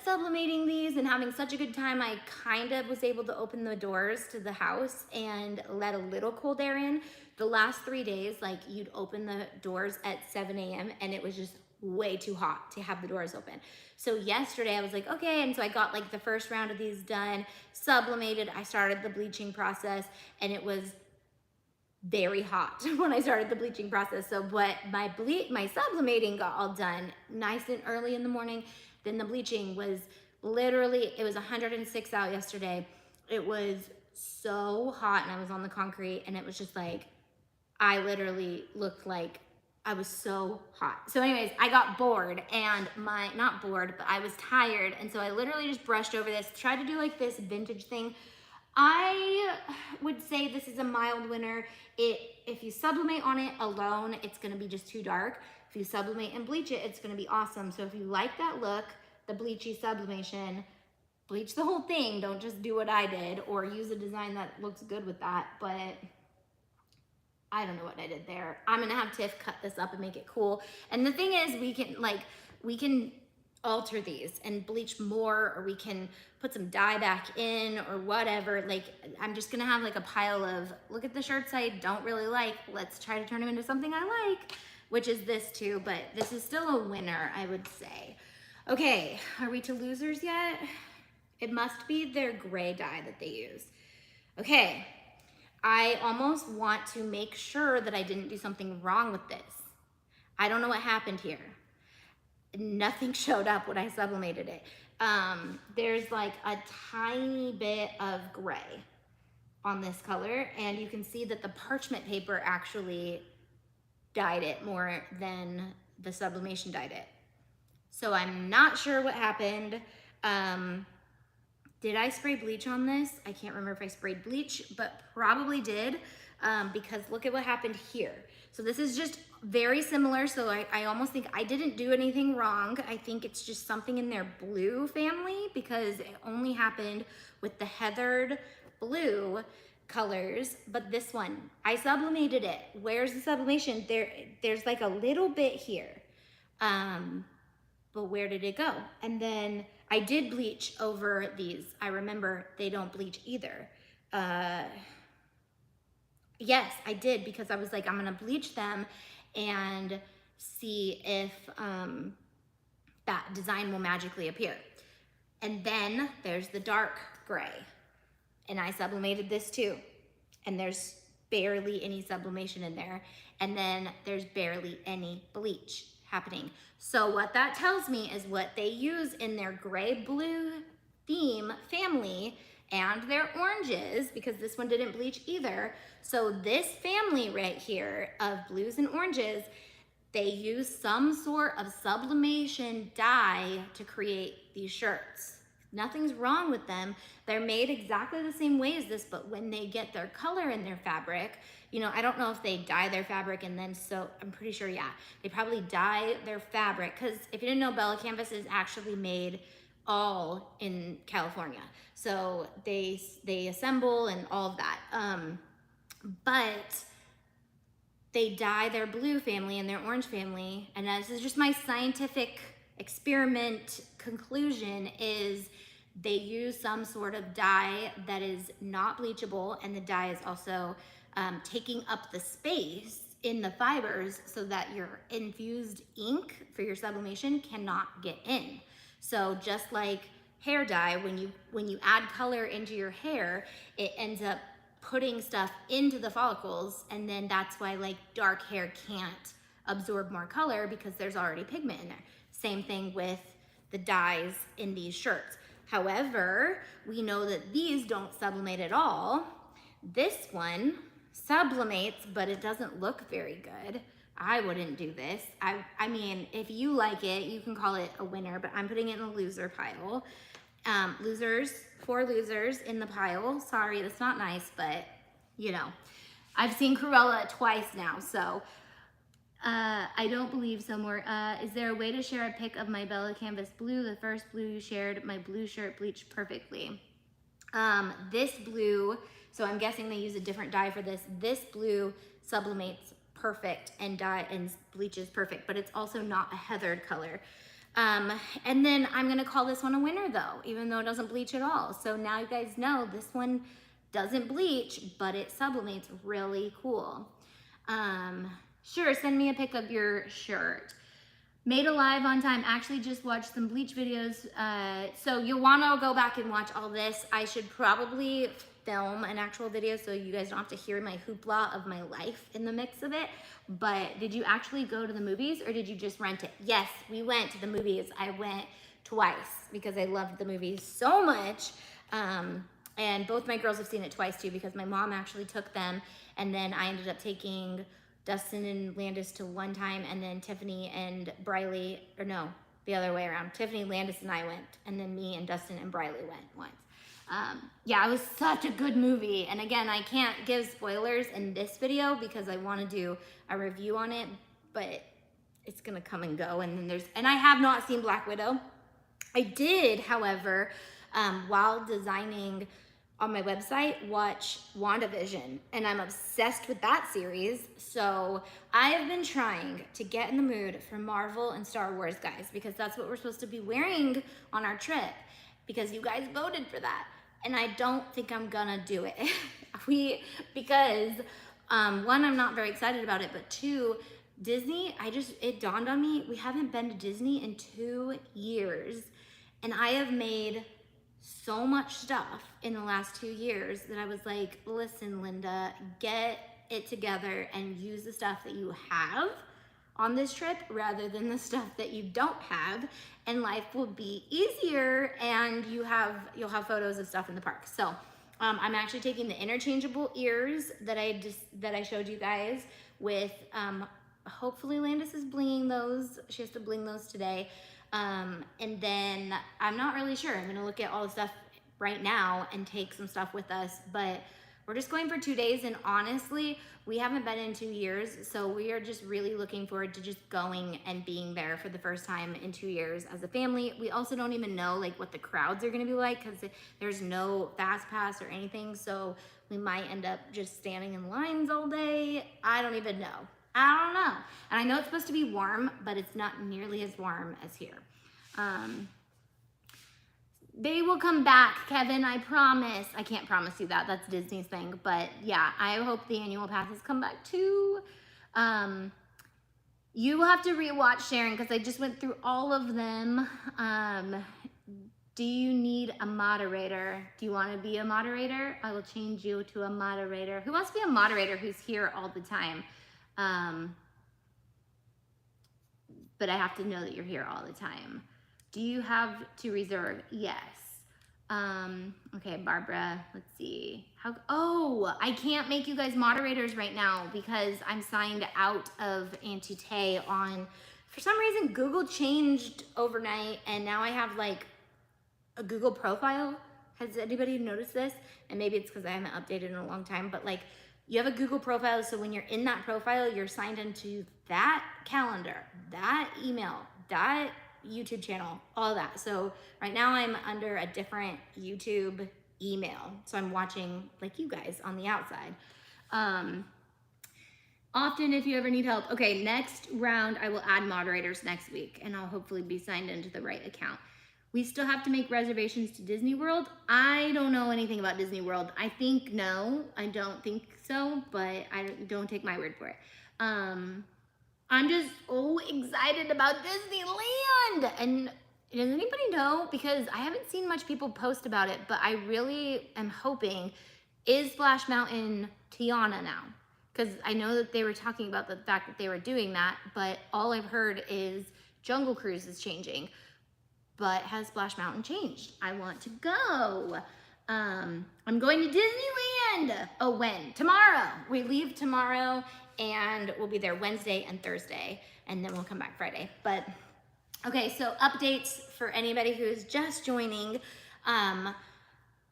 sublimating these and having such a good time. I kind of was able to open the doors to the house and let a little cold air in. The last 3 days, like you'd open the doors at 7 a.m. and it was just way too hot to have the doors open. So yesterday I was like, okay, and so I got like the first round of these done, sublimated. I started the bleaching process and it was very hot when I started the bleaching process. So but my sublimating got all done nice and early in the morning. Then the bleaching was literally, it was 106 out yesterday. It was so hot and I was on the concrete and it was just like, I literally looked like I was so hot. So anyways, I got bored and not bored, but I was tired. And so I literally just brushed over this, tried to do like this vintage thing. I would say this is a mild winner. If you sublimate on it alone, it's gonna be just too dark. If you sublimate and bleach it, it's gonna be awesome. So if you like that look, the bleachy sublimation, bleach the whole thing. Don't just do what I did or use a design that looks good with that. But I don't know what I did there. I'm gonna have Tiff cut this up and make it cool. And the thing is, we can alter these and bleach more, or we can put some dye back in or whatever. Like, I'm just gonna have like a pile of, look at the shirts I don't really like, let's try to turn them into something I like, which is this too, but this is still a winner, I would say. Okay, are we to losers yet? It must be their gray dye that they use. Okay, I almost want to make sure that I didn't do something wrong with this. I don't know what happened here. Nothing showed up when I sublimated it. There's like a tiny bit of gray on this color, and you can see that the parchment paper actually dyed it more than the sublimation dyed it. So I'm not sure what happened. Did I spray bleach on this? I can't remember if I sprayed bleach, but probably did, because look at what happened here. So this is just very similar. So I almost think I didn't do anything wrong. I think it's just something in their blue family, because it only happened with the heathered blue colors. But this one, I sublimated it. Where's the sublimation? There's like a little bit here. But where did it go? And then I did bleach over these. I remember they don't bleach either. Yes, I did, because I was like, I'm gonna bleach them and see if that design will magically appear. And then there's the dark gray. And I sublimated this too. And there's barely any sublimation in there. And then there's barely any bleach happening. So what that tells me is what they use in their gray blue theme family and their oranges, because this one didn't bleach either. So this family right here of blues and oranges, they use some sort of sublimation dye to create these shirts. Nothing's wrong with them. They're made exactly the same way as this, but when they get their color in their fabric, you know, I don't know if they dye their fabric and then I'm pretty sure, yeah, they probably dye their fabric, because if you didn't know, Bella Canvas is actually made all in California. So they assemble and all of that. But they dye their blue family and their orange family, and this is just my scientific experiment conclusion, is they use some sort of dye that is not bleachable, and the dye is also taking up the space in the fibers so that your infused ink for your sublimation cannot get in. So just like hair dye, when you add color into your hair, it ends up putting stuff into the follicles, and then that's why like dark hair can't absorb more color, because there's already pigment in there. Same thing with the dyes in these shirts. However, we know that these don't sublimate at all. This one sublimates, but it doesn't look very good. I wouldn't do this. I mean, if you like it, you can call it a winner, but I'm putting it in the loser pile. Losers, 4 losers in the pile. Sorry, that's not nice, but you know, I've seen Cruella twice now, so I don't believe so more. Is there a way to share a pic of my Bella Canvas blue? The first blue you shared, my blue shirt bleached perfectly. This blue, so I'm guessing they use a different dye for this. This blue sublimates perfect and bleaches perfect, but it's also not a heathered color. And then I'm gonna call this one a winner though, even though it doesn't bleach at all. So now you guys know this one doesn't bleach, but it sublimates really cool. Sure, send me a pic of your shirt. Made alive on time. Actually just watched some bleach videos. So you'll wanna go back and watch all this. I should probably film an actual video so you guys don't have to hear my hoopla of my life in the mix of it. But did you actually go to the movies or did you just rent it? Yes, we went to the movies. I went twice because I loved the movies so much. And both my girls have seen it twice too because my mom actually took them, and then I ended up taking Dustin and Landis to one time, and then Tiffany and Briley, or no, the other way around. Tiffany, Landis, and I went, and then me and Dustin and Briley went once. Yeah, it was such a good movie. And again, I can't give spoilers in this video because I want to do a review on it, but it's gonna come and go. And then and I have not seen Black Widow. I did, however, while designing on my website, watch WandaVision, and I'm obsessed with that series. So I have been trying to get in the mood for Marvel and Star Wars, guys, because that's what we're supposed to be wearing on our trip, because you guys voted for that. And I don't think I'm gonna do it. Because one, I'm not very excited about it, but two, Disney, it dawned on me, we haven't been to Disney in 2 years. And I have made so much stuff in the last 2 years that I was like, listen, Linda, get it together and use the stuff that you have on this trip rather than the stuff that you don't have, and life will be easier, and you'll have photos of stuff in the park. So I'm actually taking the interchangeable ears that I showed you guys with, hopefully Landis is blinging those. She has to bling those today. And then I'm not really sure. I'm gonna look at all the stuff right now and take some stuff with us, but we're just going for 2 days, and honestly, we haven't been in 2 years, so we are just really looking forward to just going and being there for the first time in 2 years as a family. We also don't even know like what the crowds are gonna be like because there's no fast pass or anything, so we might end up just standing in lines all day. I don't even know. I don't know. And I know it's supposed to be warm, but it's not nearly as warm as here. They will come back, Kevin, I promise. I can't promise you that. That's Disney's thing. But yeah, I hope the annual passes come back too. You will have to rewatch, Sharon, because I just went through all of them. Do you need a moderator? Do you want to be a moderator? I will change you to a moderator. Who wants to be a moderator who's here all the time? But I have to know that you're here all the time. Do you have to reserve? Yes. Okay, Barbara, let's see. Oh, I can't make you guys moderators right now because I'm signed out of Auntie Tay on, for some reason, Google changed overnight, and now I have like a Google profile. Has anybody noticed this? And maybe it's because I haven't updated in a long time, but like, you have a Google profile, so when you're in that profile, you're signed into that calendar, that email, that YouTube channel, all that. So right now I'm under a different YouTube email. So I'm watching like you guys on the outside. Often if you ever need help. Okay, next round, I will add moderators next week, and I'll hopefully be signed into the right account. We still have to make reservations to Disney World. I don't know anything about Disney World. I think no, I don't think so, but don't take my word for it. I'm just so excited about Disneyland. And does anybody know? Because I haven't seen much people post about it, but I really am hoping, is Splash Mountain Tiana now? Because I know that they were talking about the fact that they were doing that, but all I've heard is Jungle Cruise is changing. But has Splash Mountain changed? I want to go. I'm going to Disneyland. Oh, when? Tomorrow. We leave tomorrow, and we'll be there Wednesday and Thursday, and then we'll come back Friday. But okay, so updates for anybody who's just joining.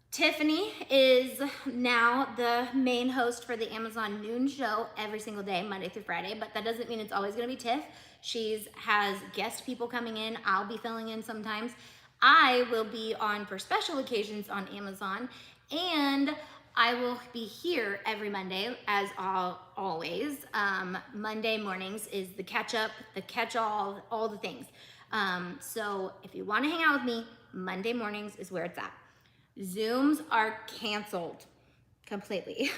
Tiffany is now the main host for the Amazon Noon Show every single day, Monday through Friday, but that doesn't mean it's always gonna be Tiff. She has guest people coming in. I'll be filling in sometimes. I will be on for special occasions on Amazon, and I will be here every Monday, as always. Monday mornings is the catch-up, the catch-all, all the things. So if you wanna hang out with me, Monday mornings is where it's at. Zooms are canceled completely.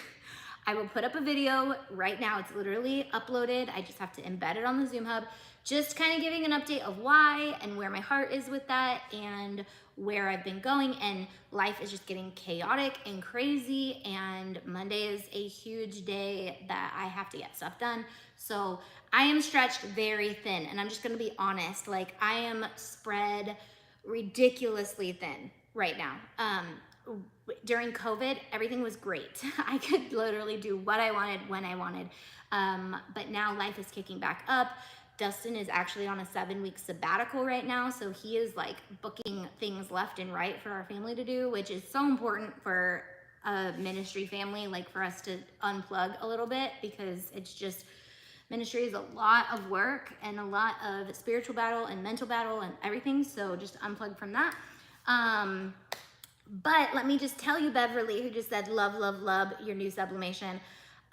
I will put up a video right now. It's literally uploaded. I just have to embed it on the Zoom Hub. Just kind of giving an update of why and where my heart is with that and where I've been going. And life is just getting chaotic and crazy. And Monday is a huge day that I have to get stuff done. So I am stretched very thin. And I'm just going to be honest. Like, I am spread ridiculously thin right now. During COVID, everything was great. I could literally do what I wanted when I wanted. But now life is kicking back up. Dustin is actually on a 7-week sabbatical right now. So he is like booking things left and right for our family to do, which is so important for a ministry family, like for us to unplug a little bit, because it's just, ministry is a lot of work and a lot of spiritual battle and mental battle and everything. So just unplug from that. But let me just tell you, Beverly, who just said, love, love, love your new sublimation.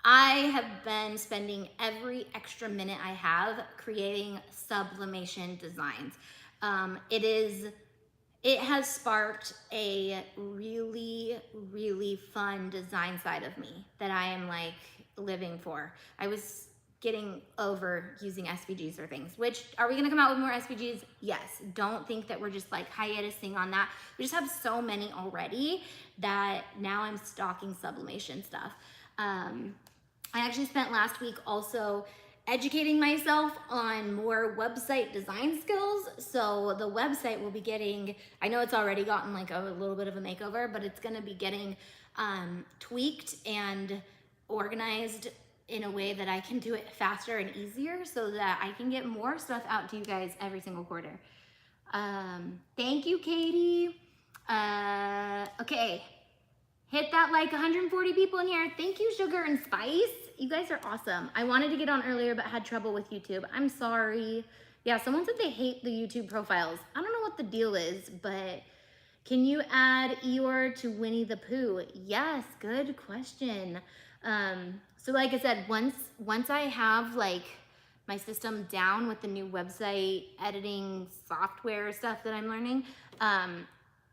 I have been spending every extra minute I have creating sublimation designs. It has sparked a really, really fun design side of me that I am like living for. I was getting over using SVGs for things, which, are we gonna come out with more SVGs? Yes. Don't think that we're just like hiatusing on that. We just have so many already that now I'm stocking sublimation stuff. I actually spent last week also educating myself on more website design skills. So the website will be getting, I know it's already gotten like a little bit of a makeover, but it's gonna be getting tweaked and organized in a way that I can do it faster and easier so that I can get more stuff out to you guys every single quarter. Thank you, Katie. Okay. Hit that like 140 people in here. Thank you, Sugar and Spice. You guys are awesome. I wanted to get on earlier, but had trouble with YouTube. I'm sorry. Yeah, someone said they hate the YouTube profiles. I don't know what the deal is, but can you add Eeyore to Winnie the Pooh? Yes, good question. So like I said, once I have like my system down with the new website editing software stuff that I'm learning,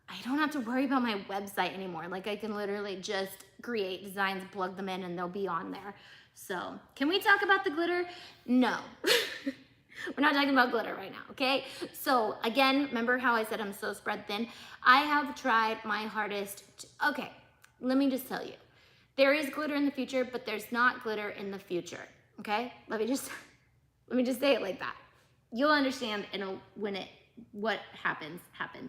I don't have to worry about my website anymore. Like, I can literally just create designs, plug them in, and they'll be on there. So can we talk about the glitter? No. We're not talking about glitter right now, okay? So again, remember how I said I'm so spread thin? I have tried my hardest. Okay, let me just tell you. There is glitter in the future, but there's not glitter in the future, okay? Let me just say it like that. You'll understand what happens,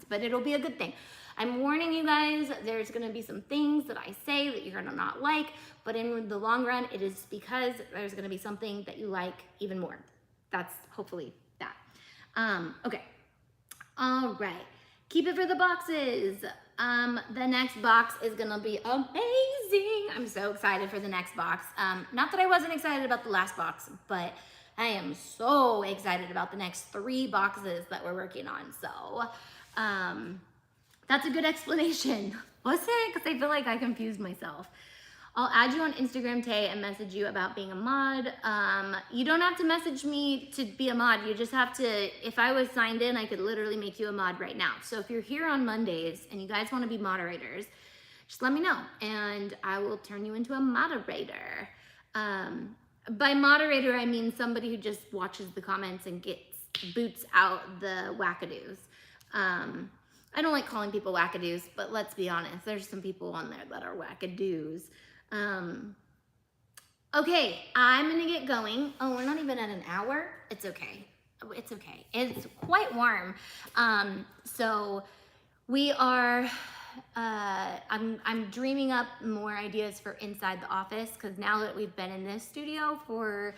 but it'll be a good thing. I'm warning you guys, there's gonna be some things that I say that you're gonna not like, but in the long run, it is because there's gonna be something that you like even more. That's hopefully that. Okay, all right. Keep it for the boxes. The next box is gonna be amazing. I'm so excited for the next box. Not that I wasn't excited about the last box, but I am so excited about the next 3 boxes that we're working on. So that's a good explanation. Was it? Because I feel like I confused myself. I'll add you on Instagram, Tay, and message you about being a mod. You don't have to message me to be a mod. You just have to, if I was signed in, I could literally make you a mod right now. So if you're here on Mondays and you guys want to be moderators, just let me know and I will turn you into a moderator. By moderator, I mean somebody who just watches the comments and boots out the wackadoos. I don't like calling people wackadoos, but let's be honest, there's some people on there that are wackadoos. Okay, I'm gonna get going. Oh, we're not even at an hour. It's okay. It's okay. It's quite warm. So we are, I'm dreaming up more ideas for inside the office, because now that we've been in this studio for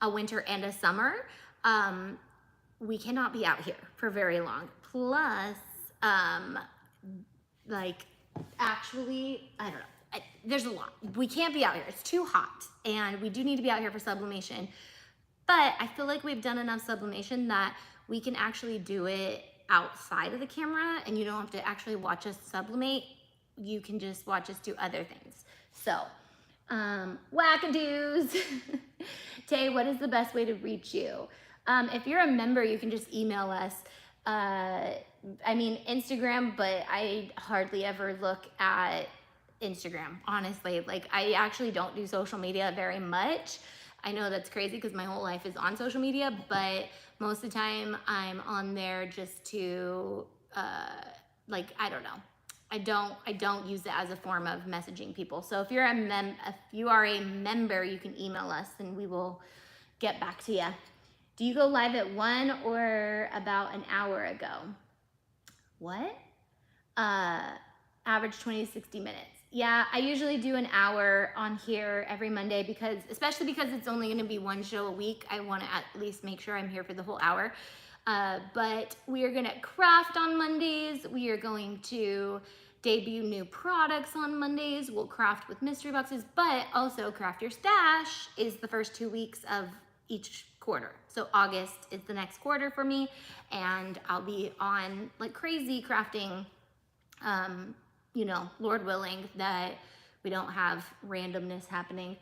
a winter and a summer, we cannot be out here for very long. Plus, like, actually, I don't know. There's a lot. We can't be out here. It's too hot. And we do need to be out here for sublimation. But I feel like we've done enough sublimation that we can actually do it outside of the camera, and you don't have to actually watch us sublimate. You can just watch us do other things. So, wackadoos. Tay, what is the best way to reach you? If you're a member, you can just email us. I mean, Instagram, but I hardly ever look at Instagram, honestly. Like, I actually don't do social media very much. I know that's crazy because my whole life is on social media, but most of the time I'm on there just to, like, I don't know. I don't use it as a form of messaging people. So if you are a member, you can email us and we will get back to you. Do you go live at 1 or about an hour ago? What? Average 20 to 60 minutes. Yeah, I usually do an hour on here every Monday especially because it's only gonna be one show a week. I wanna at least make sure I'm here for the whole hour. But we are gonna craft on Mondays. We are going to debut new products on Mondays. We'll craft with mystery boxes, but also Craft Your Stash is the first 2 weeks of each quarter. So August is the next quarter for me, and I'll be on like crazy crafting, you know, Lord willing that we don't have randomness happening.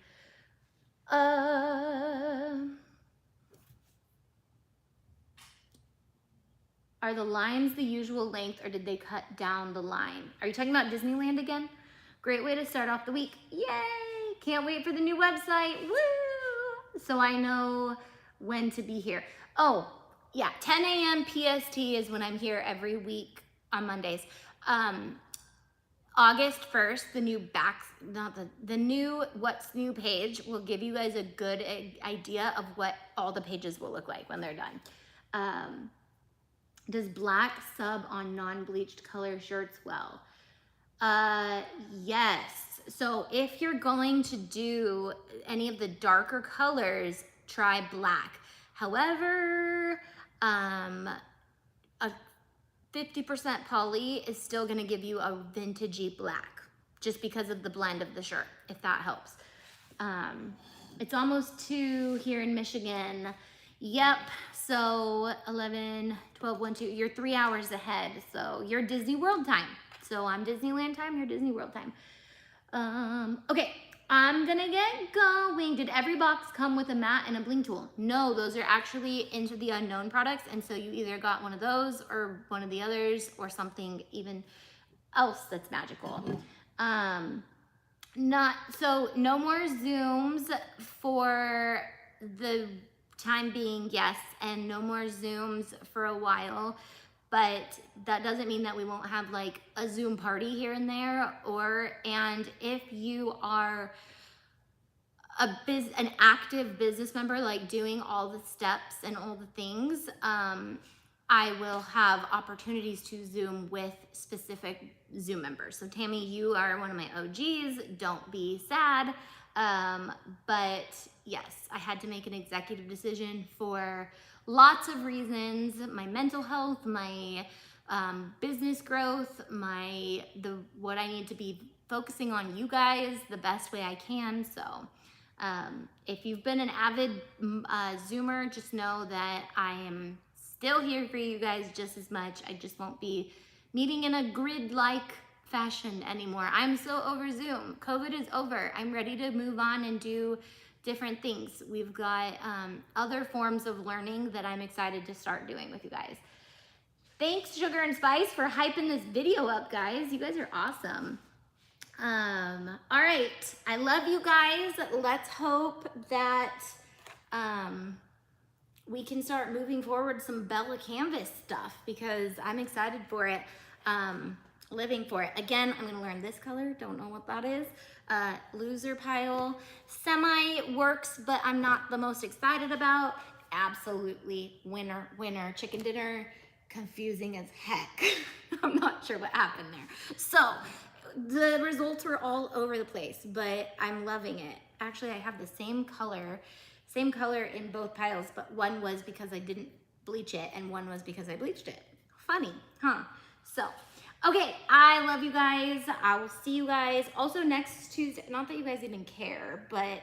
Are the lines the usual length or did they cut down the line? Are you talking about Disneyland again? Great way to start off the week. Yay! Can't wait for the new website. Woo! So I know when to be here. Oh, yeah, 10 a.m. PST is when I'm here every week on Mondays. August 1st, the new What's New page will give you guys a good idea of what all the pages will look like when they're done. Does black sub on non-bleached color shirts well? Yes. So if you're going to do any of the darker colors, try black. However, a 50% poly is still gonna give you a vintagey black just because of the blend of the shirt, if that helps. It's almost 2 here in Michigan. Yep, so 11, 12, 1, 2, you're 3 hours ahead. So you're Disney World time. So I'm Disneyland time, you're Disney World time. Okay, I'm gonna get going. Did every box come with a mat and a bling tool? No, those are actually Into the Unknown products. And so you either got one of those or one of the others or something even else that's magical. No more Zooms for the time being, yes, and no more Zooms for a while, but that doesn't mean that we won't have like a Zoom party here and there, and if you are an active business member, like doing all the steps and all the things, I will have opportunities to Zoom with specific Zoom members. So Tammy, you are one of my OGs, don't be sad. But yes, I had to make an executive decision for lots of reasons: my mental health, my business growth, what I need to be focusing on you guys the best way I can. So if you've been an avid Zoomer, just know that I am still here for you guys just as much. I just won't be meeting in a grid-like fashion anymore. I'm so over Zoom. COVID is over. I'm ready to move on and do different things. We've got other forms of learning that I'm excited to start doing with you guys. Thanks, Sugar and Spice, for hyping this video up, guys. You guys are awesome. All right, I love you guys. Let's hope that we can start moving forward some Bella Canvas stuff because I'm excited for it, living for it. Again, I'm gonna learn this color, don't know what that is. Loser pile, semi works, but I'm not the most excited about. Absolutely winner, winner, chicken dinner, confusing as heck. I'm not sure what happened there. So the results were all over the place, but I'm loving it. Actually, I have the same color in both piles, but one was because I didn't bleach it and one was because I bleached it. Funny, huh? So, okay, I love you guys. I will see you guys. Also next Tuesday, not that you guys even care, but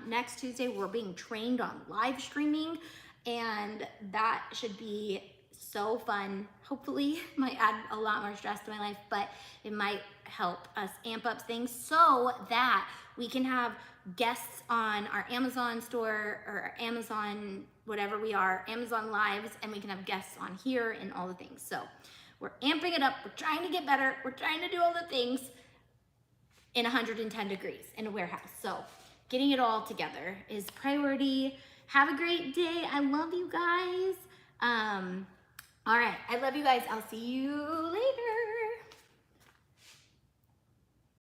next Tuesday we're being trained on live streaming and that should be so fun. Hopefully might add a lot more stress to my life, but it might help us amp up things so that we can have guests on our Amazon store or Amazon, whatever we are, Amazon Lives, and we can have guests on here and all the things. So we're amping it up. We're trying to get better. We're trying to do all the things. in 110 degrees in a warehouse. So getting it all together is priority. Have a great day. I love you guys. All right, I love you guys. I'll see you later.